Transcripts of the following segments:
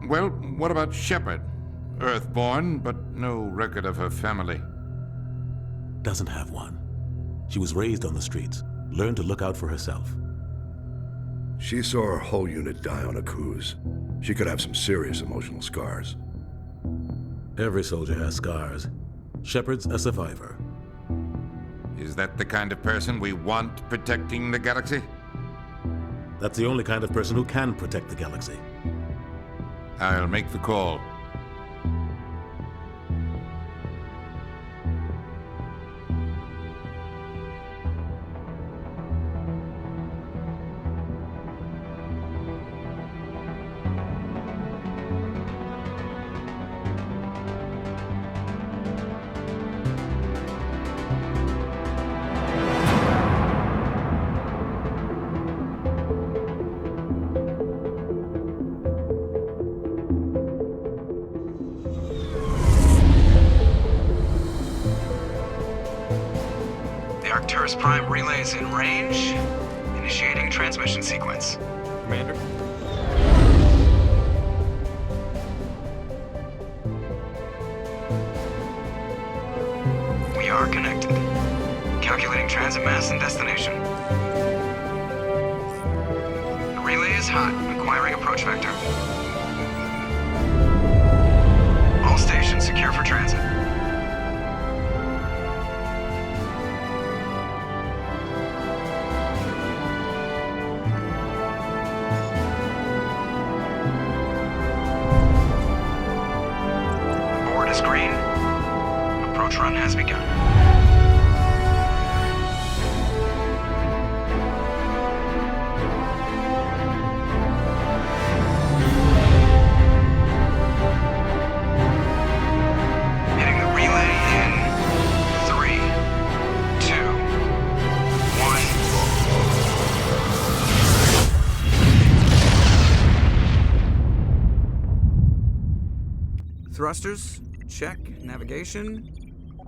Well, what about Shepard? Earthborn, but no record of her family. Doesn't have one. She was raised on the streets, learned to look out for herself. She saw her whole unit die on a cruise. She could have some serious emotional scars. Every soldier has scars. Shepard's a survivor. Is that the kind of person we want protecting the galaxy? That's the only kind of person who can protect the galaxy. I'll make the call. Prime relays in range. Initiating transmission sequence. Commander? We are connected. Calculating transit mass and destination. The relay is hot, acquiring approach vector. All stations secure for transit. Green. Approach run has begun. Hitting the relay in 3, 2, 1. Thrusters. Check. Navigation.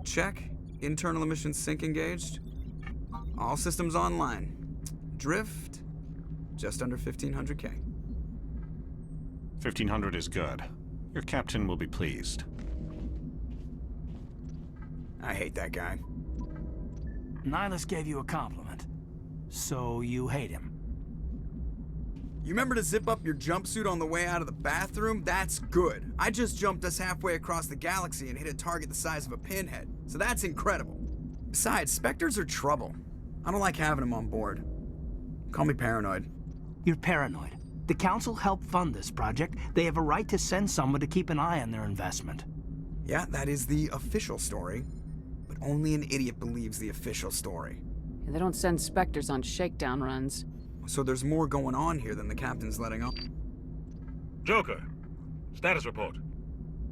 Check. Internal emissions sync engaged. All systems online. Drift. Just under 1500K. 1500 is good. Your captain will be pleased. I hate that guy. Nihilus gave you a compliment. So you hate him. You remember to zip up your jumpsuit on the way out of the bathroom? That's good. I just jumped us halfway across the galaxy and hit a target the size of a pinhead, so that's incredible. Besides, Spectres are trouble. I don't like having them on board. Call me paranoid. You're paranoid. The Council helped fund this project. They have a right to send someone to keep an eye on their investment. Yeah, that is the official story. But only an idiot believes the official story. Yeah, they don't send Spectres on shakedown runs. So there's more going on here than the captain's letting on. Joker, status report.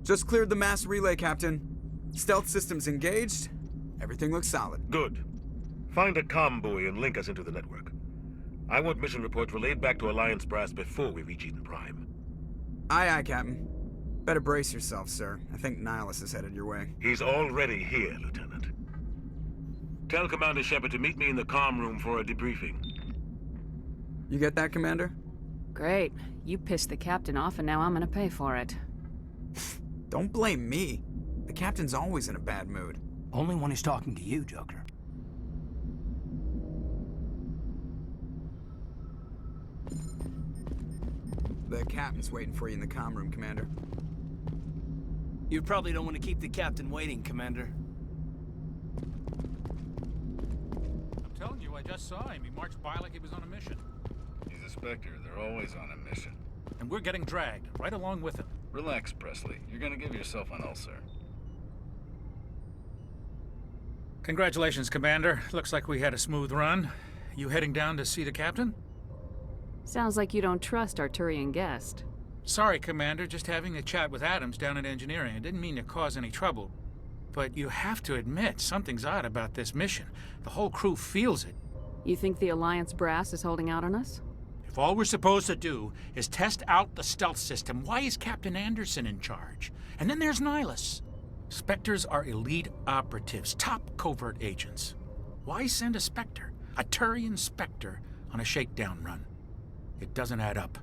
Just cleared the mass relay, Captain. Stealth systems engaged. Everything looks solid. Good. Find a comm buoy and link us into the network. I want mission reports relayed back to Alliance brass before we reach Eden Prime. Aye, aye, Captain. Better brace yourself, sir. I think Nihilus is headed your way. He's already here, Lieutenant. Tell Commander Shepard to meet me in the comm room for a debriefing. You get that, Commander? Great. You pissed the captain off and now I'm gonna pay for it. Don't blame me. The captain's always in a bad mood. Only when he's talking to you, Joker. The captain's waiting for you in the comm room, Commander. You probably don't want to keep the captain waiting, Commander. I'm telling you, I just saw him. He marched by like he was on a mission. He's a Spectre. They're always on a mission. And we're getting dragged, right along with him. Relax, Presley. You're gonna give yourself an ulcer. Congratulations, Commander. Looks like we had a smooth run. You heading down to see the captain? Sounds like you don't trust our Turian guest. Sorry, Commander. Just having a chat with Adams down at engineering. I didn't mean to cause any trouble. But you have to admit, something's odd about this mission. The whole crew feels it. You think the Alliance brass is holding out on us? If all we're supposed to do is test out the stealth system, why is Captain Anderson in charge? And then there's Nihilus. Spectres are elite operatives, top covert agents. Why send a Spectre, a Turian Spectre, on a shakedown run? It doesn't add up.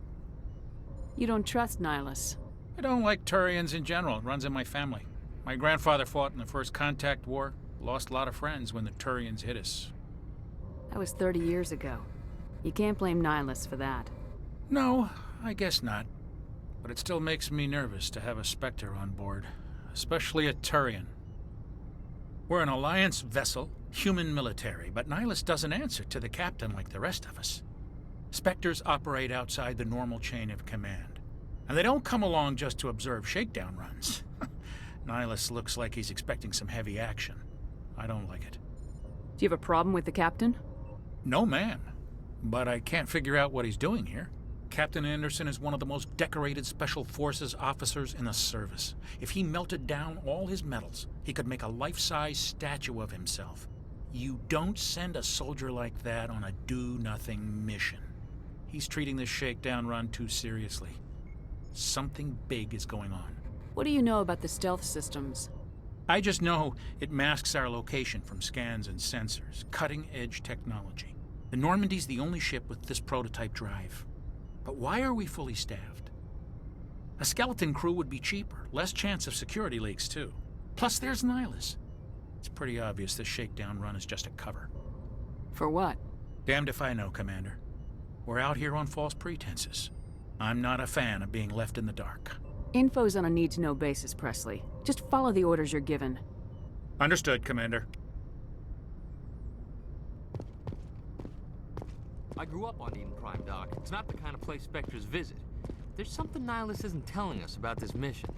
You don't trust Nihilus. I don't like Turians in general. It runs in my family. My grandfather fought in the First Contact War. Lost a lot of friends when the Turians hit us. That was 30 years ago. You can't blame Nihilus for that. No, I guess not. But it still makes me nervous to have a Spectre on board. Especially a Turian. We're an Alliance vessel, human military, but Nihilus doesn't answer to the captain like the rest of us. Spectres operate outside the normal chain of command. And they don't come along just to observe shakedown runs. Nihilus looks like he's expecting some heavy action. I don't like it. Do you have a problem with the captain? No, ma'am. But I can't figure out what he's doing here. Captain Anderson is one of the most decorated Special Forces officers in the service. If he melted down all his medals, he could make a life-size statue of himself. You don't send a soldier like that on a do-nothing mission. He's treating this shakedown run too seriously. Something big is going on. What do you know about the stealth systems? I just know it masks our location from scans and sensors. Cutting-edge technology. The Normandy's the only ship with this prototype drive. But why are we fully staffed? A skeleton crew would be cheaper, less chance of security leaks too. Plus there's Nihilus. It's pretty obvious this shakedown run is just a cover. For what? Damned if I know, Commander. We're out here on false pretenses. I'm not a fan of being left in the dark. Info's on a need-to-know basis, Presley. Just follow the orders you're given. Understood, Commander. I grew up on Eden Prime, Doc. It's not the kind of place Spectres visit. There's something Nihilus isn't telling us about this mission.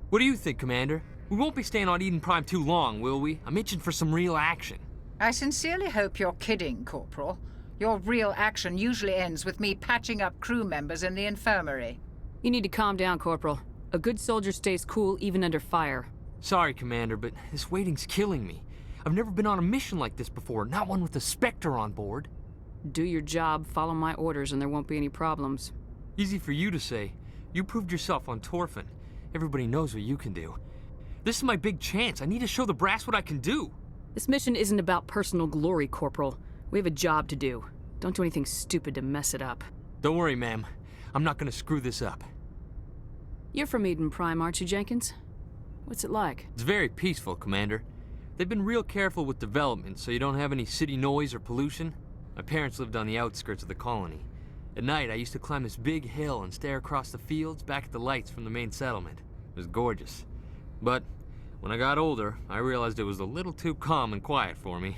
What do you think, Commander? We won't be staying on Eden Prime too long, will we? I'm itching for some real action. I sincerely hope you're kidding, Corporal. Your real action usually ends with me patching up crew members in the infirmary. You need to calm down, Corporal. A good soldier stays cool even under fire. Sorry, Commander, but this waiting's killing me. I've never been on a mission like this before, not one with a Spectre on board. Do your job, follow my orders, and there won't be any problems. Easy for you to say. You proved yourself on Torfin. Everybody knows what you can do. This is my big chance. I need to show the brass what I can do. This mission isn't about personal glory, Corporal. We have a job to do. Don't do anything stupid to mess it up. Don't worry, ma'am. I'm not gonna screw this up. You're from Eden Prime, aren't you, Jenkins? What's it like? It's very peaceful, Commander. They've been real careful with development, so you don't have any city noise or pollution. My parents lived on the outskirts of the colony. At night, I used to climb this big hill and stare across the fields back at the lights from the main settlement. It was gorgeous. But when I got older, I realized it was a little too calm and quiet for me.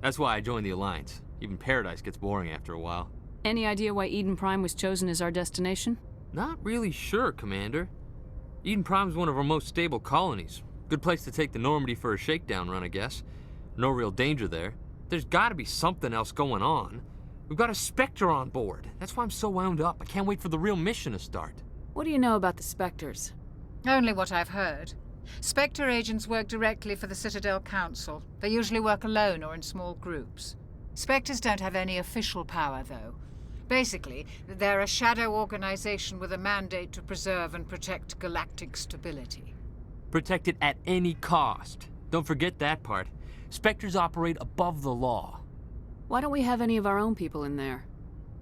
That's why I joined the Alliance. Even Paradise gets boring after a while. Any idea why Eden Prime was chosen as our destination? Not really sure, Commander. Eden Prime's one of our most stable colonies. Good place to take the Normandy for a shakedown run, I guess. No real danger there. There's gotta be something else going on. We've got a Spectre on board. That's why I'm so wound up. I can't wait for the real mission to start. What do you know about the Spectres? Only what I've heard. Spectre agents work directly for the Citadel Council. They usually work alone or in small groups. Spectres don't have any official power, though. Basically, they're a shadow organization with a mandate to preserve and protect galactic stability. Protect it at any cost. Don't forget that part. Spectres operate above the law. Why don't we have any of our own people in there?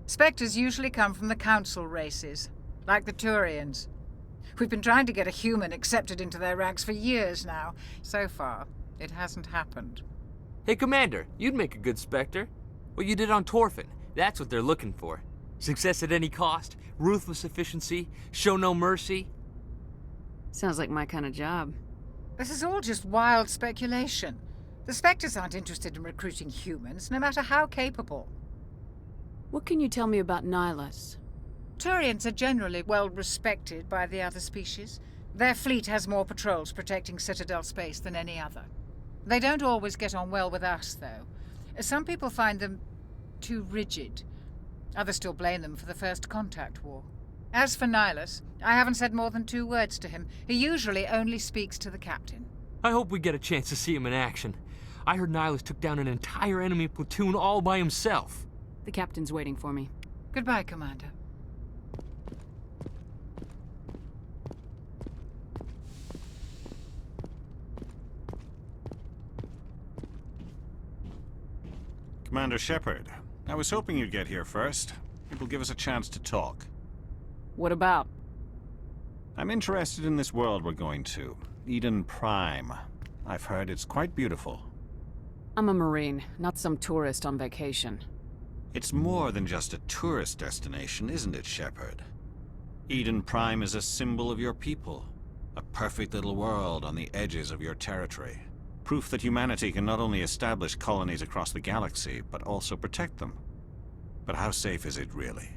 Spectres usually come from the Council races, like the Turians. We've been trying to get a human accepted into their ranks for years now. So far, it hasn't happened. Hey, Commander, you'd make a good Spectre. What you did on Torfin, that's what they're looking for. Success at any cost, ruthless efficiency, show no mercy. Sounds like my kind of job. This is all just wild speculation. The Spectres aren't interested in recruiting humans, no matter how capable. What can you tell me about Nihilus? Turians are generally well respected by the other species. Their fleet has more patrols protecting Citadel space than any other. They don't always get on well with us, though. Some people find them too rigid. Others still blame them for the First Contact War. As for Nihilus, I haven't said more than 2 words to him. He usually only speaks to the captain. I hope we get a chance to see him in action. I heard Nihilus took down an entire enemy platoon all by himself. The captain's waiting for me. Goodbye, Commander. Commander Shepard, I was hoping you'd get here first. It will give us a chance to talk. What about? I'm interested in this world we're going to. Eden Prime. I've heard it's quite beautiful. I'm a Marine, not some tourist on vacation. It's more than just a tourist destination, isn't it, Shepard? Eden Prime is a symbol of your people. A perfect little world on the edges of your territory. Proof that humanity can not only establish colonies across the galaxy, but also protect them. But how safe is it really?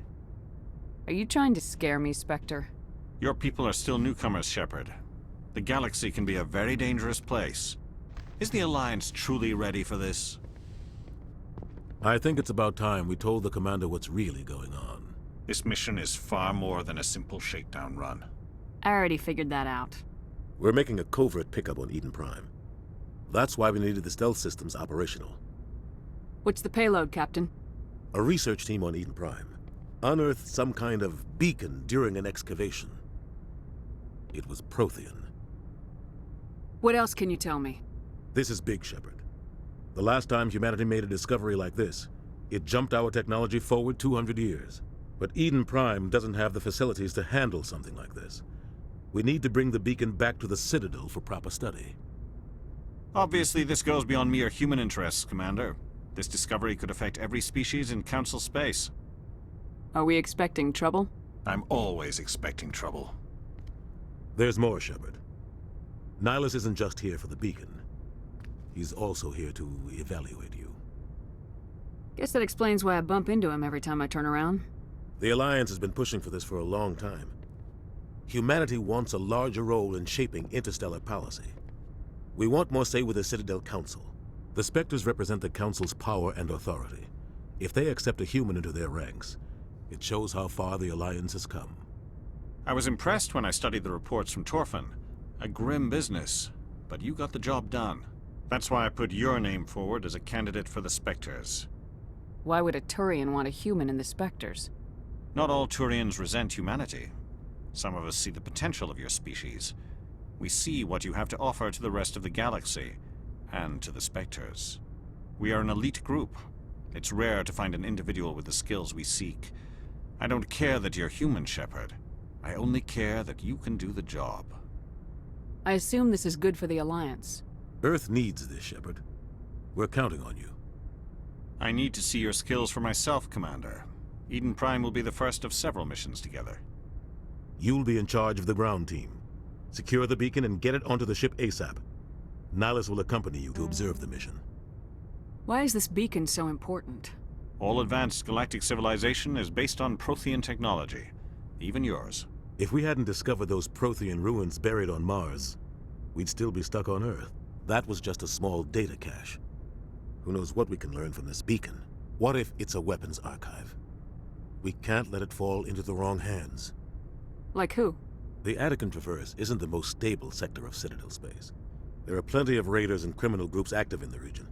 Are you trying to scare me, Spectre? Your people are still newcomers, Shepard. The galaxy can be a very dangerous place. Is the Alliance truly ready for this? I think it's about time we told the Commander what's really going on. This mission is far more than a simple shakedown run. I already figured that out. We're making a covert pickup on Eden Prime. That's why we needed the stealth systems operational. What's the payload, Captain? A research team on Eden Prime unearthed some kind of beacon during an excavation. It was Prothean. What else can you tell me? This is big, Shepard. The last time humanity made a discovery like this, it jumped our technology forward 200 years. But Eden Prime doesn't have the facilities to handle something like this. We need to bring the beacon back to the Citadel for proper study. Obviously, this goes beyond mere human interests, Commander. This discovery could affect every species in Council space. Are we expecting trouble? I'm always expecting trouble. There's more, Shepard. Nihilus isn't just here for the beacon. He's also here to evaluate you. Guess that explains why I bump into him every time I turn around. The Alliance has been pushing for this for a long time. Humanity wants a larger role in shaping interstellar policy. We want more say with the Citadel Council. The Spectres represent the Council's power and authority. If they accept a human into their ranks, it shows how far the Alliance has come. I was impressed when I studied the reports from Torfan. A grim business, but you got the job done. That's why I put your name forward as a candidate for the Spectres. Why would a Turian want a human in the Spectres? Not all Turians resent humanity. Some of us see the potential of your species. We see what you have to offer to the rest of the galaxy, and to the Spectres. We are an elite group. It's rare to find an individual with the skills we seek. I don't care that you're human, Shepard. I only care that you can do the job. I assume this is good for the Alliance. Earth needs this, Shepard. We're counting on you. I need to see your skills for myself, Commander. Eden Prime will be the first of several missions together. You'll be in charge of the ground team. Secure the beacon and get it onto the ship ASAP. Nihilus will accompany you to observe the mission. Why is this beacon so important? All advanced galactic civilization is based on Prothean technology. Even yours. If we hadn't discovered those Prothean ruins buried on Mars, we'd still be stuck on Earth. That was just a small data cache. Who knows what we can learn from this beacon? What if it's a weapons archive? We can't let it fall into the wrong hands. Like who? The Attican Traverse isn't the most stable sector of Citadel space. There are plenty of raiders and criminal groups active in the region.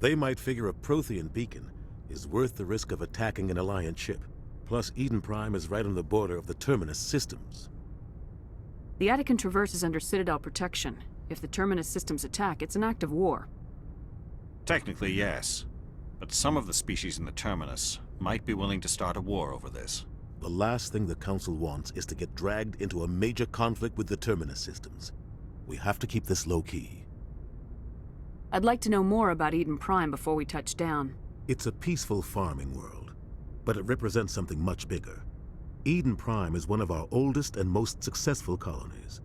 They might figure a Prothean beacon is worth the risk of attacking an Alliance ship. Plus, Eden Prime is right on the border of the Terminus systems. The Attican Traverse is under Citadel protection. If the Terminus systems attack, it's an act of war. Technically, yes. But some of the species in the Terminus might be willing to start a war over this. The last thing the Council wants is to get dragged into a major conflict with the Terminus systems. We have to keep this low-key. I'd like to know more about Eden Prime before we touch down. It's a peaceful farming world, but it represents something much bigger. Eden Prime is one of our oldest and most successful colonies.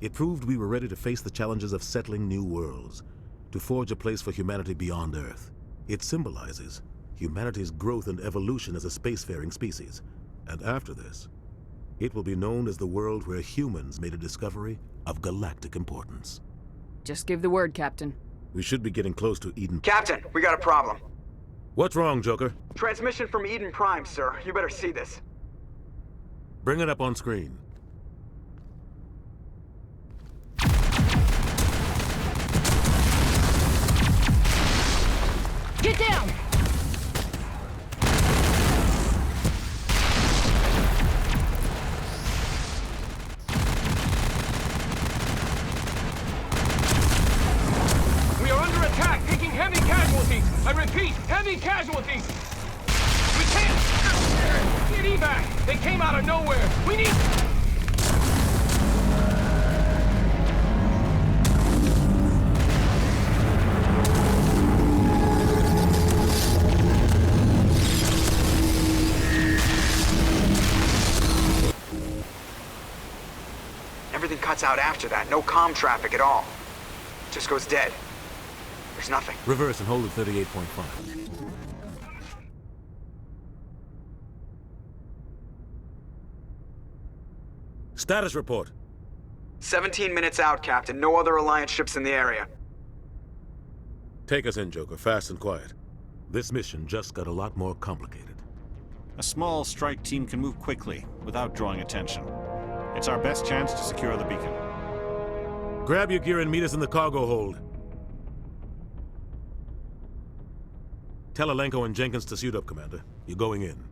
It proved we were ready to face the challenges of settling new worlds, to forge a place for humanity beyond Earth. It symbolizes humanity's growth and evolution as a spacefaring species. And after this, it will be known as the world where humans made a discovery of galactic importance. Just give the word, Captain. We should be getting close to Eden. Captain, we got a problem. What's wrong, Joker? Transmission from Eden Prime, sir. You better see this. Bring it up on screen. Get down! We are under attack, taking heavy casualties. I repeat, heavy casualties. We can't get evac. They came out of nowhere. We need... cuts out after that. No comm traffic at all. Just goes dead. There's nothing. Reverse and hold at 38.5. Status report. 17 minutes out, Captain. No other Alliance ships in the area. Take us in, Joker, fast and quiet. This mission just got a lot more complicated. A small strike team can move quickly, without drawing attention. It's our best chance to secure the beacon. Grab your gear and meet us in the cargo hold. Tell Alenko and Jenkins to suit up, Commander. You're going in.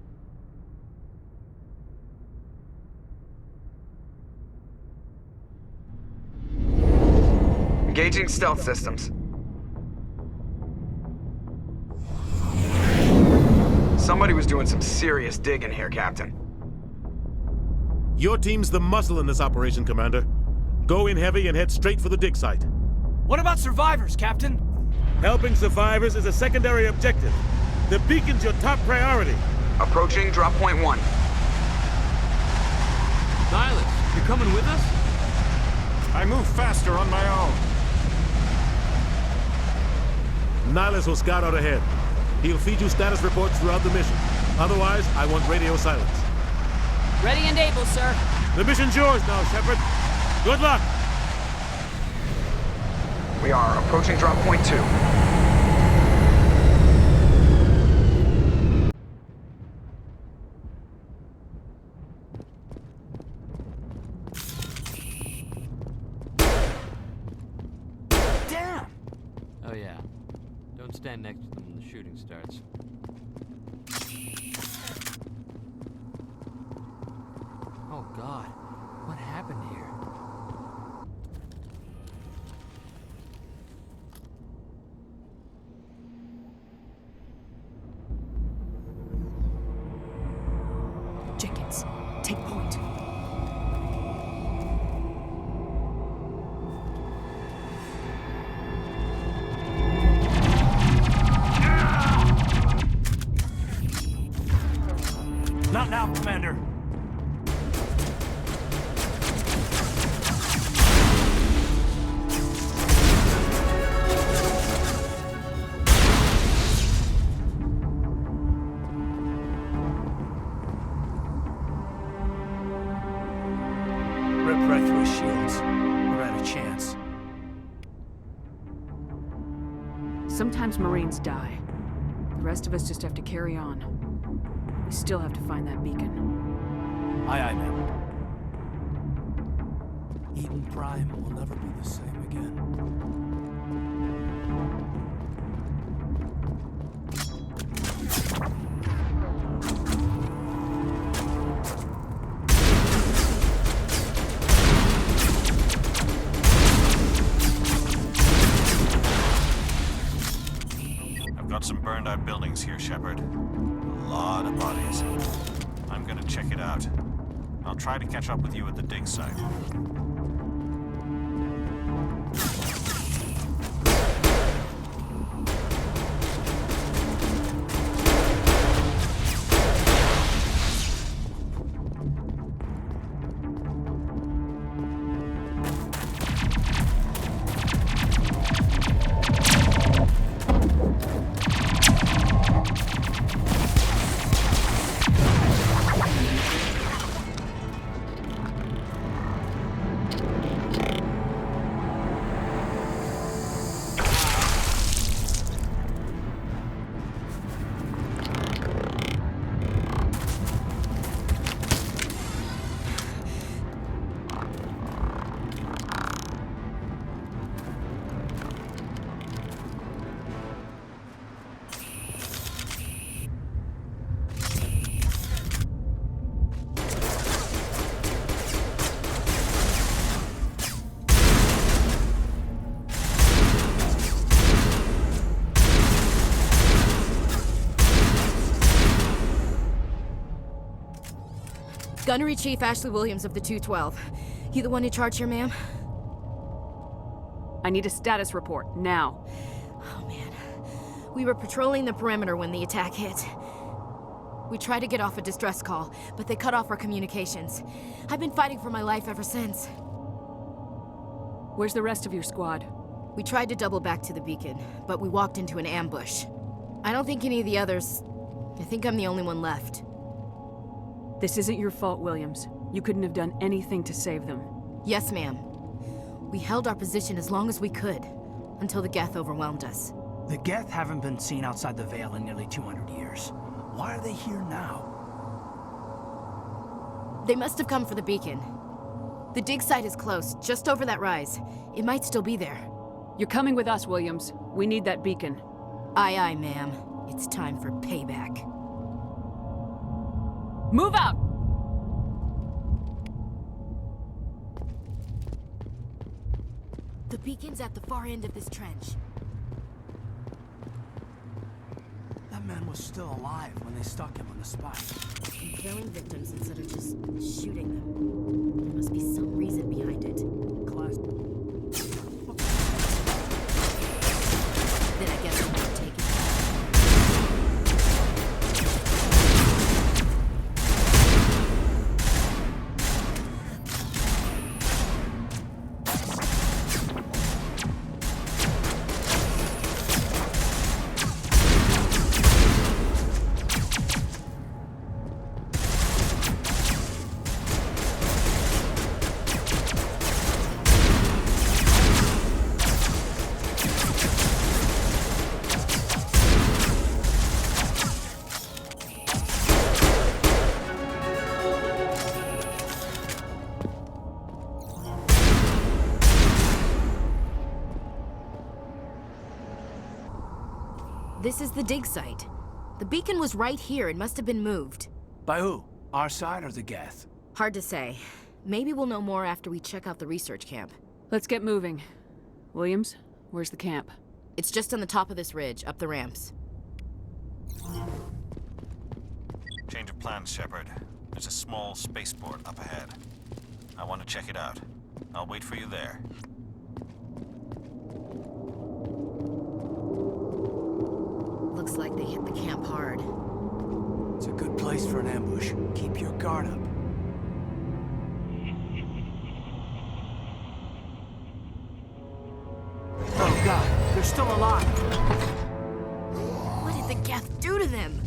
Engaging stealth systems. Somebody was doing some serious digging here, Captain. Your team's the muscle in this operation, Commander. Go in heavy and head straight for the dig site. What about survivors, Captain? Helping survivors is a secondary objective. The beacon's your top priority. Approaching drop point 1. Nihilus, you coming with us? I move faster on my own. Nihilus will scout out ahead. He'll feed you status reports throughout the mission. Otherwise, I want radio silence. Ready and able, sir. The mission's yours now, Shepard. Good luck! We are approaching drop point 2. Damn! Oh yeah. Don't stand next to them when the shooting starts. Oh God, what happened here? Jenkins, take point. Not now, Commander. Rip right through his shields. We're out of chance. Sometimes Marines die. The rest of us just have to carry on. We still have to find that beacon. Aye, aye, ma'am. Eden Prime will never be the same again. I've got some burned out buildings here, Shepard. A lot of bodies. I'm gonna check it out. I'll try to catch up with you at the dig site. Gunnery Chief Ashley Williams of the 212. You the one in charge here, ma'am? I need a status report, now. Oh, man. We were patrolling the perimeter when the attack hit. We tried to get off a distress call, but they cut off our communications. I've been fighting for my life ever since. Where's the rest of your squad? We tried to double back to the beacon, but we walked into an ambush. I don't think any of the others... I think I'm the only one left. This isn't your fault, Williams. You couldn't have done anything to save them. Yes, ma'am. We held our position as long as we could, until the Geth overwhelmed us. The Geth haven't been seen outside the Veil in nearly 200 years. Why are they here now? They must have come for the beacon. The dig site is close, just over that rise. It might still be there. You're coming with us, Williams. We need that beacon. Aye, aye, ma'am. It's time for payback. Move out! The beacon's at the far end of this trench. That man was still alive when they stuck him on the spike. And killing victims instead of just shooting them. There must be some reason behind it. Class. Then I guess I'm not taking it. This is the dig site. The beacon was right here. It must have been moved. By who? Our side or the Geth? Hard to say. Maybe we'll know more after we check out the research camp. Let's get moving. Williams, where's the camp? It's just on the top of this ridge, up the ramps. Change of plans, Shepard. There's a small spaceport up ahead. I want to check it out. I'll wait for you there. Looks like they hit the camp hard. It's a good place for an ambush. Keep your guard up. Oh God, they're still alive! What did the Geth do to them?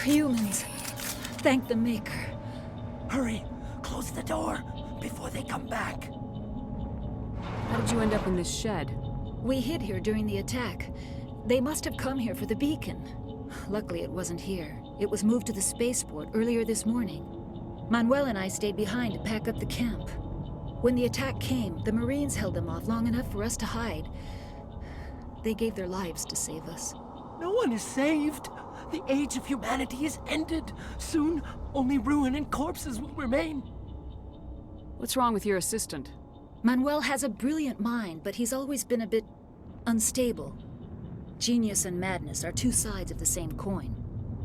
Humans. Thank the Maker. Hurry! Close the door before they come back. How did you end up in this shed? We hid here during the attack. They must have come here for the beacon. Luckily, it wasn't here. It was moved to the spaceport earlier this morning. Manuel and I stayed behind to pack up the camp. When the attack came, the Marines held them off long enough for us to hide. They gave their lives to save us. No one is saved. The age of humanity is ended. Soon, only ruin and corpses will remain. What's wrong with your assistant? Manuel has a brilliant mind, but he's always been a bit unstable. Genius and madness are two sides of the same coin.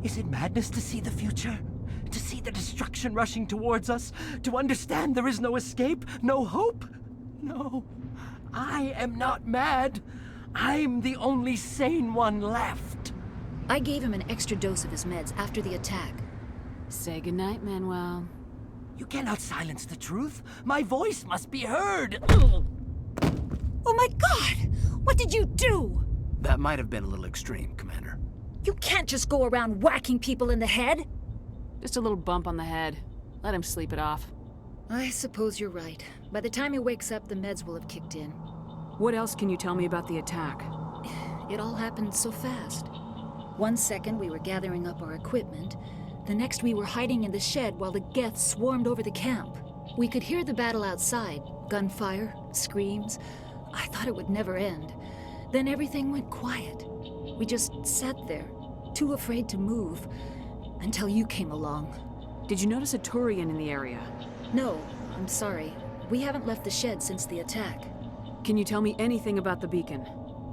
Is it madness to see the future? To see the destruction rushing towards us? To understand there is no escape? No hope? No. I am not mad. I'm the only sane one left. I gave him an extra dose of his meds after the attack. Say goodnight, Manuel. You cannot silence the truth. My voice must be heard. Oh my God! What did you do? That might have been a little extreme, Commander. You can't just go around whacking people in the head. Just a little bump on the head. Let him sleep it off. I suppose you're right. By the time he wakes up, the meds will have kicked in. What else can you tell me about the attack? It all happened so fast. 1 second we were gathering up our equipment. The next we were hiding in the shed while the Geth swarmed over the camp. We could hear the battle outside. Gunfire, screams. I thought it would never end. Then everything went quiet. We just sat there, too afraid to move, until you came along. Did you notice a Turian in the area? No, I'm sorry. We haven't left the shed since the attack. Can you tell me anything about the beacon?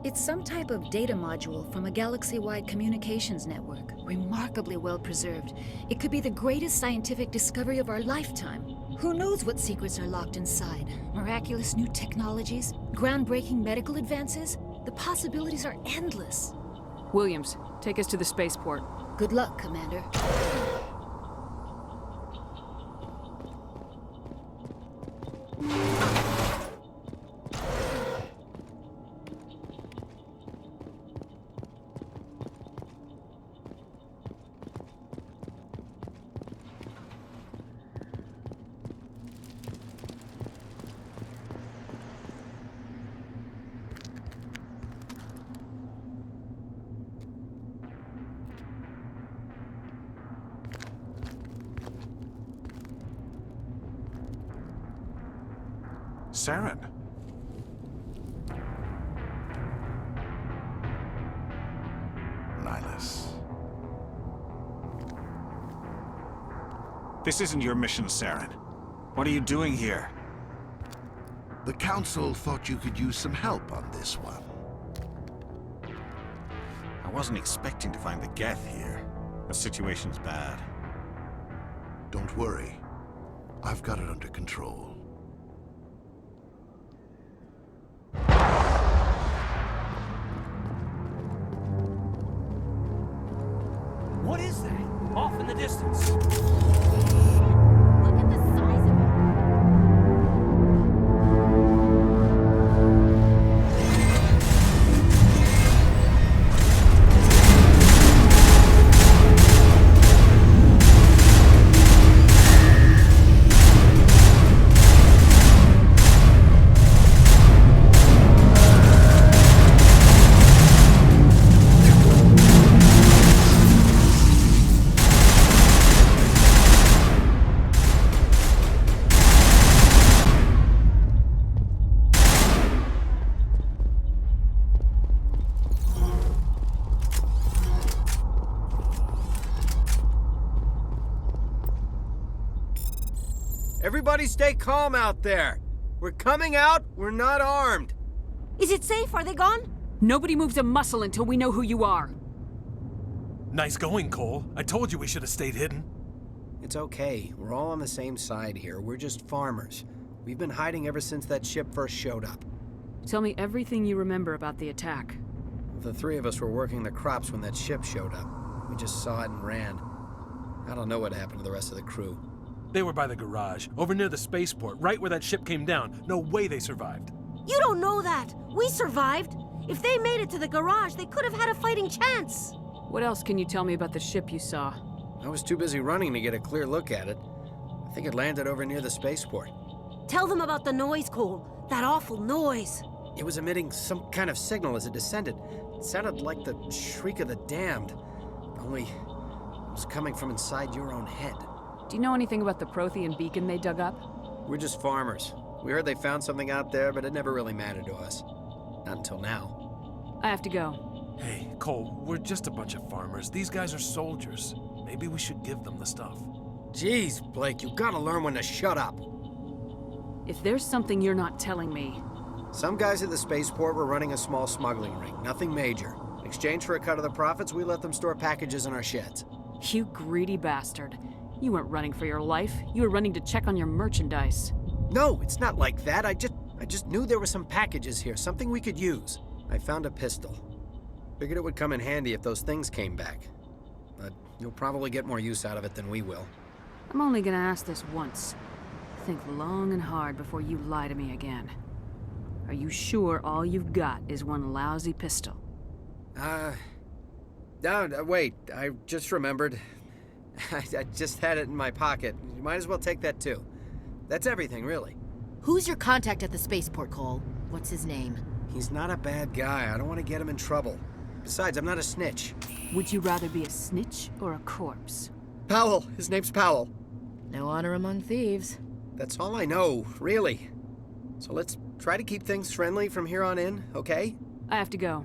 It's some type of data module from a galaxy-wide communications network. Remarkably well preserved. It could be the greatest scientific discovery of our lifetime. Who knows what secrets are locked inside? Miraculous new technologies? Groundbreaking medical advances? The possibilities are endless. Williams, take us to the spaceport. Good luck, Commander. Saren. Nihilus. This isn't your mission, Saren. What are you doing here? The Council thought you could use some help on this one. I wasn't expecting to find the Geth here. The situation's bad. Don't worry. I've got it under control. What is that? Off in the distance. Look at the size of it. Everybody stay calm out there. We're coming out, we're not armed. Is it safe? Are they gone? Nobody moves a muscle until we know who you are. Nice going, Cole. I told you we should have stayed hidden. It's okay. We're all on the same side here. We're just farmers. We've been hiding ever since that ship first showed up. Tell me everything you remember about the attack. The three of us were working the crops when that ship showed up. We just saw it and ran. I don't know what happened to the rest of the crew. They were by the garage, over near the spaceport, right where that ship came down. No way they survived. You don't know that. We survived. If they made it to the garage, they could have had a fighting chance. What else can you tell me about the ship you saw? I was too busy running to get a clear look at it. I think it landed over near the spaceport. Tell them about the noise, Cole. That awful noise. It was emitting some kind of signal as it descended. It sounded like the shriek of the damned. Only it was coming from inside your own head. Do you know anything about the Prothean beacon they dug up? We're just farmers. We heard they found something out there, but it never really mattered to us. Not until now. I have to go. Hey, Cole, we're just a bunch of farmers. These guys are soldiers. Maybe we should give them the stuff. Jeez, Blake, you gotta learn when to shut up. If there's something you're not telling me... Some guys at the spaceport were running a small smuggling ring. Nothing major. In exchange for a cut of the profits, we let them store packages in our sheds. You greedy bastard. You weren't running for your life. You were running to check on your merchandise. No, it's not like that. I just knew there were some packages here, something we could use. I found a pistol. Figured it would come in handy if those things came back. But you'll probably get more use out of it than we will. I'm only gonna ask this once. Think long and hard before you lie to me again. Are you sure all you've got is one lousy pistol? No, wait. I just remembered. I just had it in my pocket. You might as well take that too. That's everything, really. Who's your contact at the spaceport, Cole? What's his name? He's not a bad guy. I don't want to get him in trouble. Besides, I'm not a snitch. Would you rather be a snitch or a corpse? Powell. His name's Powell. No honor among thieves. That's all I know, really. So let's try to keep things friendly from here on in, okay? I have to go.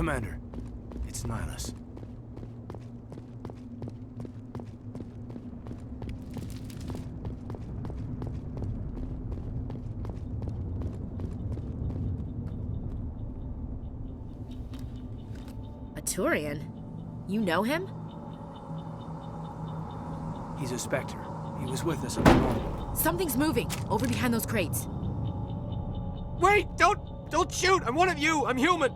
Commander. It's Nihilus. A Turian? You know him? He's a Spectre. He was with us on the Normandy. Something's moving, over behind those crates. Wait! Don't shoot! I'm one of you! I'm human!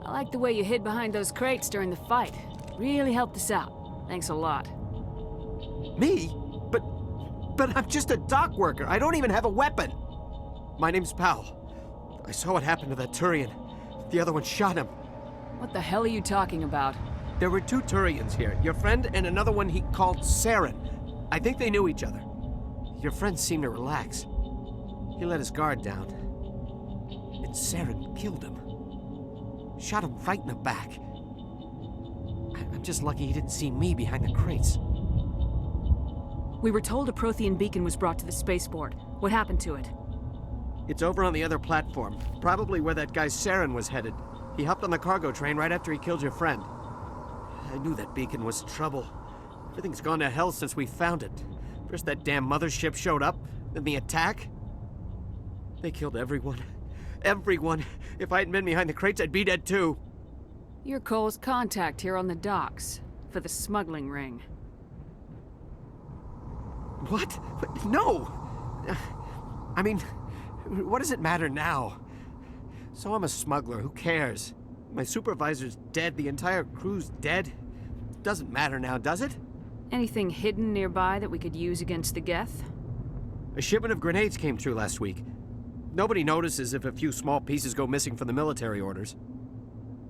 I like the way you hid behind those crates during the fight. Really helped us out. Thanks a lot. Me? But I'm just a dock worker. I don't even have a weapon. My name's Powell. I saw what happened to that Turian. The other one shot him. What the hell are you talking about? There were 2 Turians here. Your friend and another one he called Saren. I think they knew each other. Your friend seemed to relax. He let his guard down. And Saren killed him. Shot him right in the back. I'm just lucky he didn't see me behind the crates. We were told a Prothean beacon was brought to the spaceport. What happened to it? It's over on the other platform. Probably where that guy Saren was headed. He hopped on the cargo train right after he killed your friend. I knew that beacon was trouble. Everything's gone to hell since we found it. First that damn mothership showed up, then the attack. They killed everyone. Everyone. If I hadn't been behind the crates, I'd be dead too. You're Cole's contact here on the docks, for the smuggling ring. What? No! I mean, what does it matter now? So I'm a smuggler, who cares? My supervisor's dead, the entire crew's dead. Doesn't matter now, does it? Anything hidden nearby that we could use against the Geth? A shipment of grenades came through last week. Nobody notices if a few small pieces go missing from the military orders.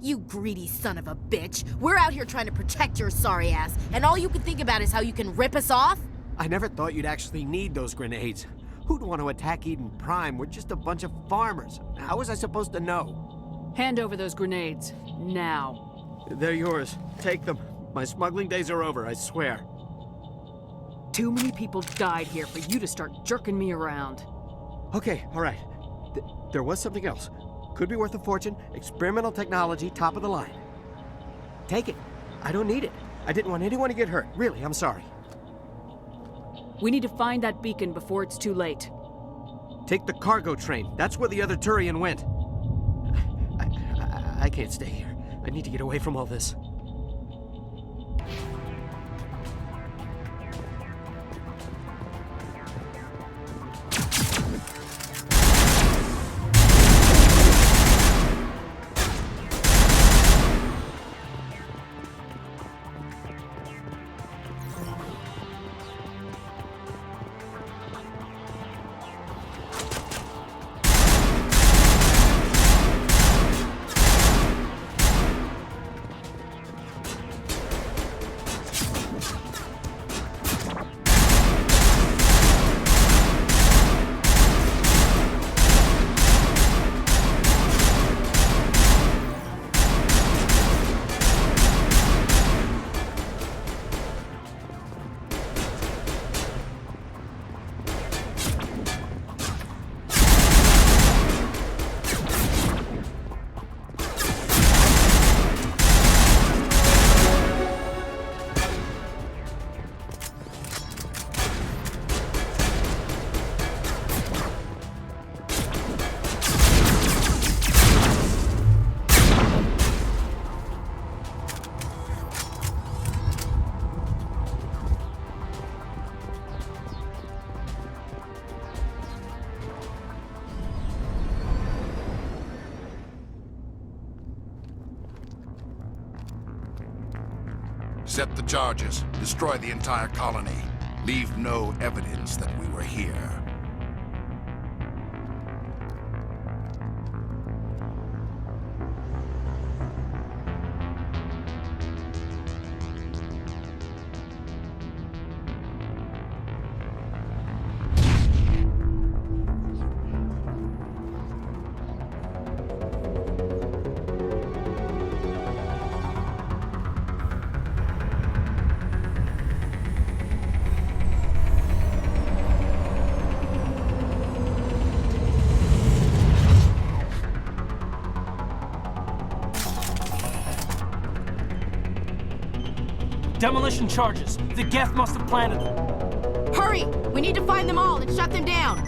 You greedy son of a bitch. We're out here trying to protect your sorry ass, and all you can think about is how you can rip us off? I never thought you'd actually need those grenades. Who'd want to attack Eden Prime? We're just a bunch of farmers. How was I supposed to know? Hand over those grenades, now. They're yours. Take them. My smuggling days are over, I swear. Too many people died here for you to start jerking me around. Okay, all right. There was something else. Could be worth a fortune. Experimental technology, top of the line. Take it. I don't need it. I didn't want anyone to get hurt. Really, I'm sorry. We need to find that beacon before it's too late. Take the cargo train. That's where the other Turian went. I can't stay here. I need to get away from all this. Set the charges. Destroy the entire colony. Leave no evidence that we were here. Demolition charges. The Geth must have planted them. Hurry! We need to find them all and shut them down!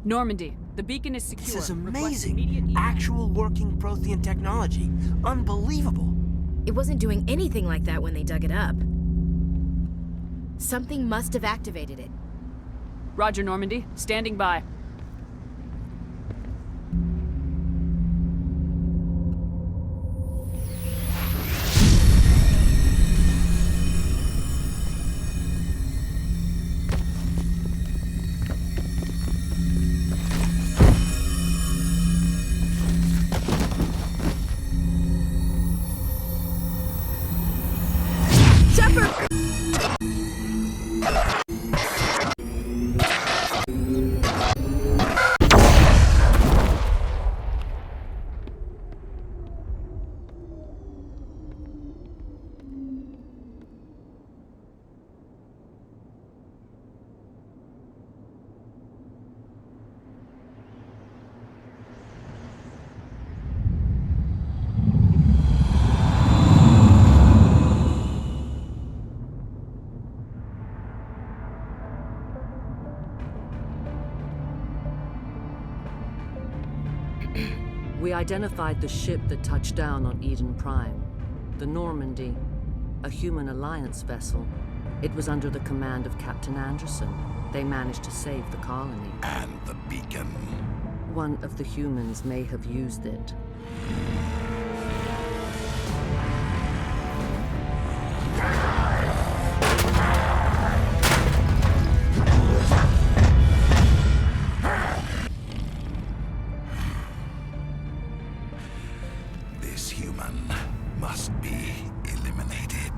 Normandy, the beacon is secure. This is Request amazing. immediate- Actual working Prothean technology. Unbelievable. It wasn't doing anything like that when they dug it up. Something must have activated it. Roger, Normandy. Standing by. Shepard! We identified the ship that touched down on Eden Prime. The Normandy, a human alliance vessel. It was under the command of Captain Anderson. They managed to save the colony. And the beacon. One of the humans may have used it. This human must be eliminated.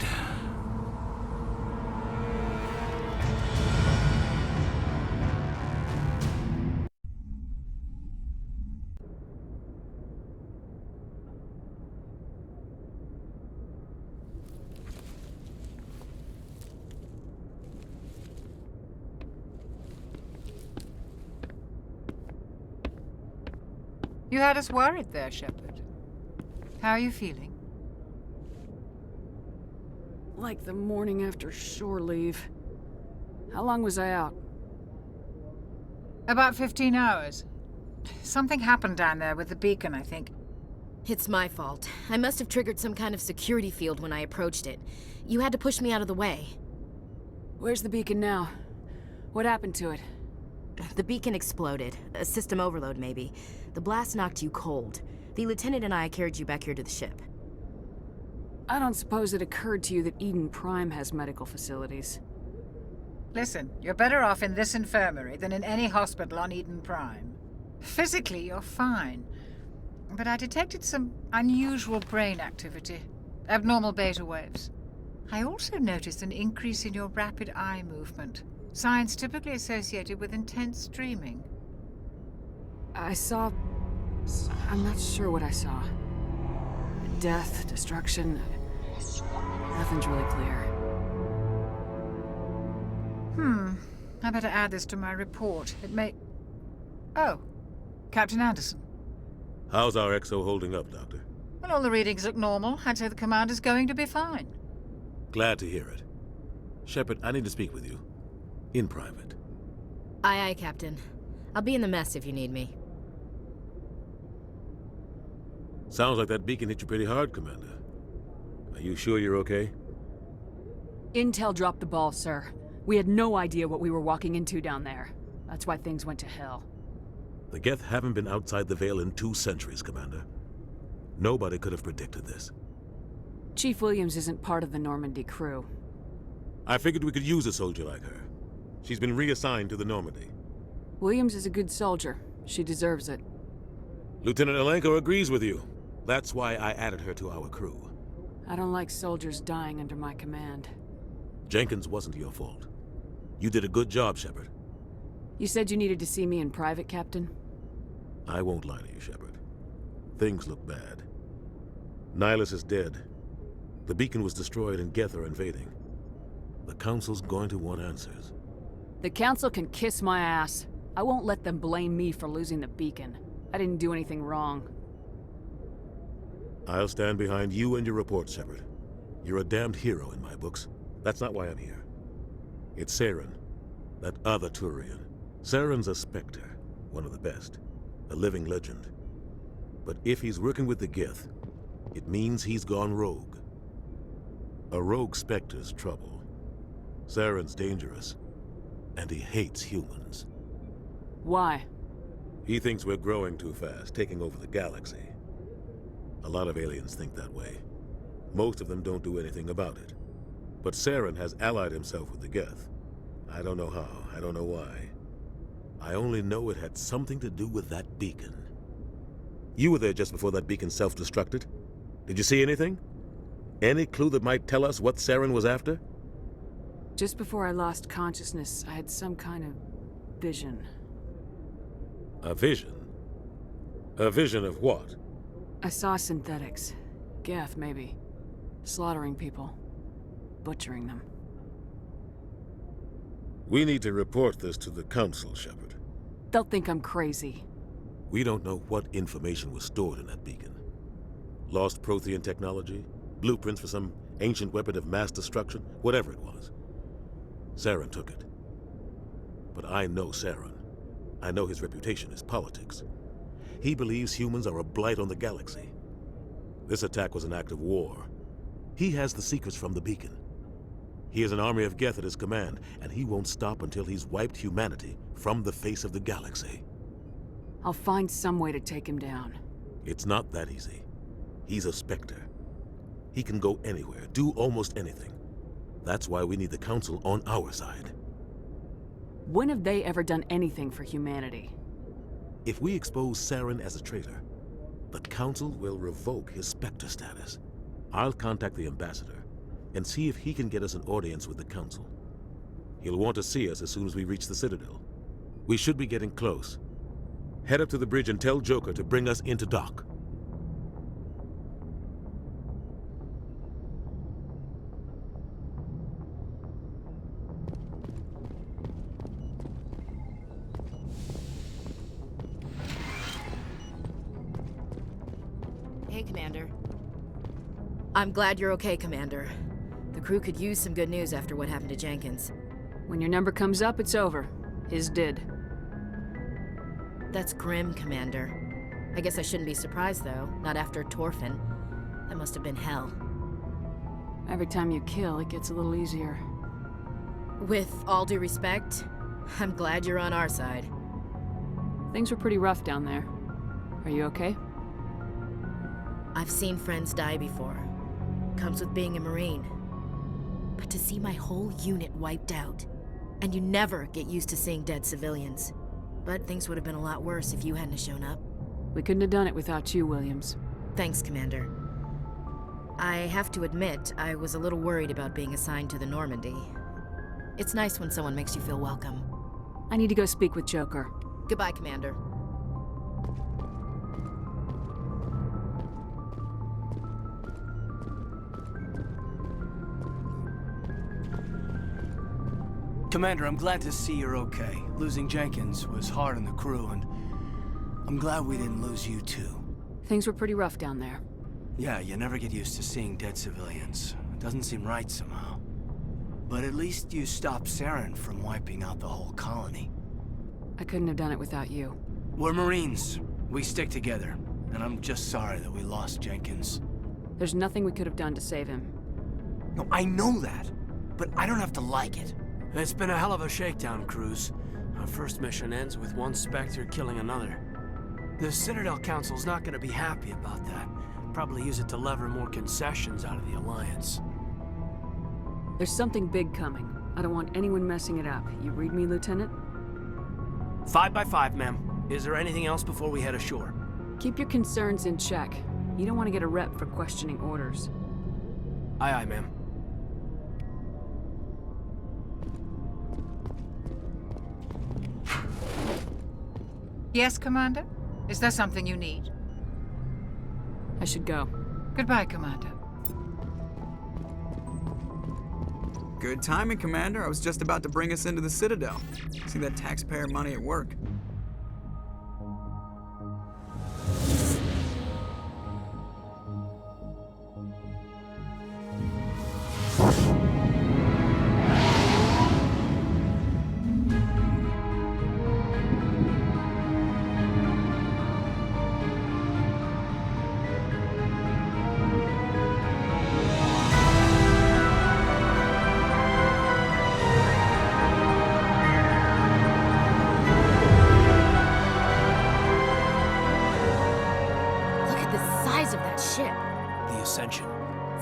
You had us worried there, Shepard. How are you feeling? Like the morning after shore leave. How long was I out? About 15 hours. Something happened down there with the beacon, I think. It's my fault. I must have triggered some kind of security field when I approached it. You had to push me out of the way. Where's the beacon now? What happened to it? The beacon exploded. A system overload, maybe. The blast knocked you cold. The lieutenant and I carried you back here to the ship. I don't suppose it occurred to you that Eden Prime has medical facilities. Listen, you're better off in this infirmary than in any hospital on Eden Prime. Physically, you're fine. But I detected some unusual brain activity. Abnormal beta waves. I also noticed an increase in your rapid eye movement. Signs typically associated with intense dreaming. I'm not sure what I saw. Death, destruction. Nothing's really clear. I better add this to my report. It may... Oh, Captain Anderson. How's our XO holding up, Doctor? Well, all the readings look normal. I'd say the commander's going to be fine. Glad to hear it. Shepard, I need to speak with you. In private. Aye, aye, Captain. I'll be in the mess if you need me. Sounds like that beacon hit you pretty hard, Commander. Are you sure you're okay? Intel dropped the ball, sir. We had no idea what we were walking into down there. That's why things went to hell. The Geth haven't been outside the Veil in 2 centuries, Commander. Nobody could have predicted this. Chief Williams isn't part of the Normandy crew. I figured we could use a soldier like her. She's been reassigned to the Normandy. Williams is a good soldier. She deserves it. Lieutenant Alenko agrees with you. That's why I added her to our crew. I don't like soldiers dying under my command. Jenkins wasn't your fault. You did a good job, Shepard. You said you needed to see me in private, Captain? I won't lie to you, Shepard. Things look bad. Nihilus is dead. The beacon was destroyed and Geth are invading. The Council's going to want answers. The Council can kiss my ass. I won't let them blame me for losing the beacon. I didn't do anything wrong. I'll stand behind you and your report, Shepard. You're a damned hero in my books. That's not why I'm here. It's Saren, that other Turian. Saren's a Spectre, one of the best. A living legend. But if he's working with the Geth, it means he's gone rogue. A rogue Spectre's trouble. Saren's dangerous, and he hates humans. Why? He thinks we're growing too fast, taking over the galaxy. A lot of aliens think that way. Most of them don't do anything about it. But Saren has allied himself with the Geth. I don't know how, I don't know why. I only know it had something to do with that beacon. You were there just before that beacon self-destructed. Did you see anything? Any clue that might tell us what Saren was after? Just before I lost consciousness, I had some kind of vision. A vision? A vision of what? I saw synthetics. Geth, maybe. Slaughtering people. Butchering them. We need to report this to the Council, Shepard. They'll think I'm crazy. We don't know what information was stored in that beacon. Lost Prothean technology? Blueprints for some ancient weapon of mass destruction? Whatever it was. Saren took it. But I know Saren. I know his reputation is politics. He believes humans are a blight on the galaxy. This attack was an act of war. He has the secrets from the beacon. He has an army of Geth at his command, and he won't stop until he's wiped humanity from the face of the galaxy. I'll find some way to take him down. It's not that easy. He's a Spectre. He can go anywhere, do almost anything. That's why we need the Council on our side. When have they ever done anything for humanity? If we expose Saren as a traitor, the Council will revoke his Spectre status. I'll contact the Ambassador and see if he can get us an audience with the Council. He'll want to see us as soon as we reach the Citadel. We should be getting close. Head up to the bridge and tell Joker to bring us into dock. Hey, Commander. I'm glad you're okay, Commander. The crew could use some good news after what happened to Jenkins. When your number comes up, it's over. His did. That's grim, Commander. I guess I shouldn't be surprised, though. Not after Torfin. That must have been hell. Every time you kill, it gets a little easier. With all due respect, I'm glad you're on our side. Things were pretty rough down there. Are you okay? I've seen friends die before. Comes with being a Marine. But to see my whole unit wiped out, and you never get used to seeing dead civilians. But things would have been a lot worse if you hadn't shown up. We couldn't have done it without you, Williams. Thanks, Commander. I have to admit, I was a little worried about being assigned to the Normandy. It's nice when someone makes you feel welcome. I need to go speak with Joker. Goodbye, Commander. Commander, I'm glad to see you're okay. Losing Jenkins was hard on the crew, and I'm glad we didn't lose you too. Things were pretty rough down there. Yeah, you never get used to seeing dead civilians. It doesn't seem right somehow. But at least you stopped Saren from wiping out the whole colony. I couldn't have done it without you. We're Marines. We stick together. And I'm just sorry that we lost Jenkins. There's nothing we could have done to save him. No, I know that. But I don't have to like it. It's been a hell of a shakedown cruise. Our first mission ends with one Spectre killing another. The Citadel Council's not gonna be happy about that. Probably use it to lever more concessions out of the Alliance. There's something big coming. I don't want anyone messing it up. You read me, Lieutenant? 5 by 5, ma'am. Is there anything else before we head ashore? Keep your concerns in check. You don't want to get a rep for questioning orders. Aye, aye, ma'am. Yes, Commander? Is there something you need? I should go. Goodbye, Commander. Good timing, Commander. I was just about to bring us into the Citadel. See that taxpayer money at work.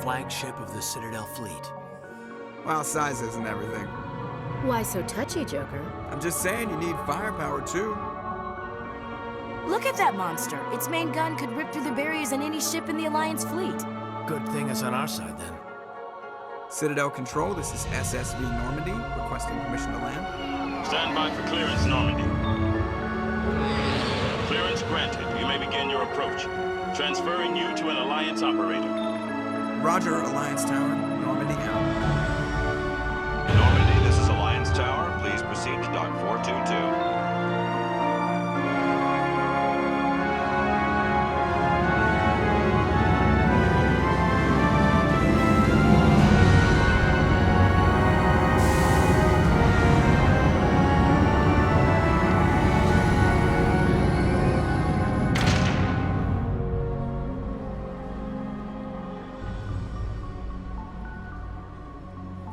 Flagship of the Citadel fleet. Well, size isn't everything. Why so touchy, Joker? I'm just saying you need firepower, too. Look at that monster. Its main gun could rip through the barriers in any ship in the Alliance fleet. Good thing it's on our side, then. Citadel Control, this is SSV Normandy, requesting permission to land. Stand by for clearance, Normandy. Clearance granted. You may begin your approach. Transferring you to an Alliance operator. Roger, Alliance Tower. Normandy out. Normandy, this is Alliance Tower. Please proceed to Dock 422.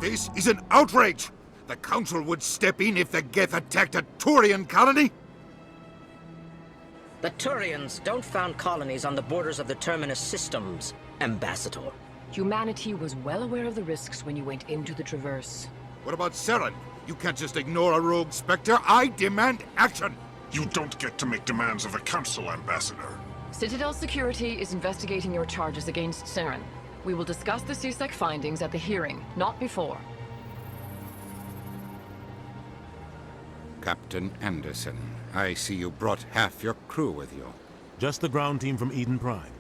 This is an outrage! The Council would step in if the Geth attacked a Turian colony? The Turians don't found colonies on the borders of the Terminus systems, Ambassador. Humanity was well aware of the risks when you went into the Traverse. What about Saren? You can't just ignore a rogue Spectre. I demand action! You don't get to make demands of the Council, Ambassador. Citadel Security is investigating your charges against Saren. We will discuss the CSEC findings at the hearing, not before. Captain Anderson, I see you brought half your crew with you. Just the ground team from Eden Prime,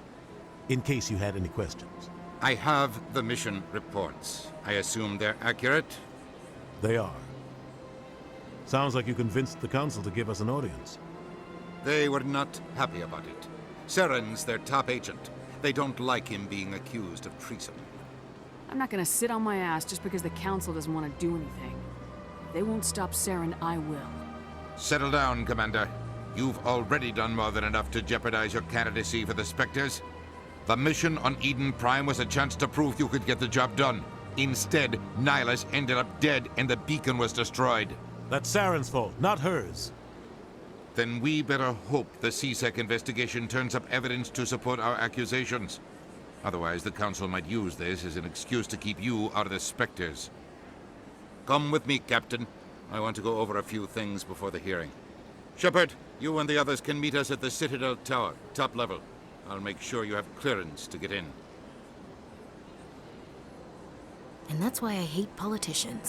in case you had any questions. I have the mission reports. I assume they're accurate? They are. Sounds like you convinced the Council to give us an audience. They were not happy about it. Saren's their top agent. They don't like him being accused of treason. I'm not gonna sit on my ass just because the Council doesn't want to do anything. If they won't stop Saren, I will. Settle down, Commander. You've already done more than enough to jeopardize your candidacy for the Spectres. The mission on Eden Prime was a chance to prove you could get the job done. Instead, Nihilus ended up dead and the beacon was destroyed. That's Saren's fault, not hers. then we better hope the CSEC investigation turns up evidence to support our accusations. Otherwise, the Council might use this as an excuse to keep you out of the Spectres. Come with me, Captain. I want to go over a few things before the hearing. Shepard, you and the others can meet us at the Citadel Tower, top level. I'll make sure you have clearance to get in. And that's why I hate politicians.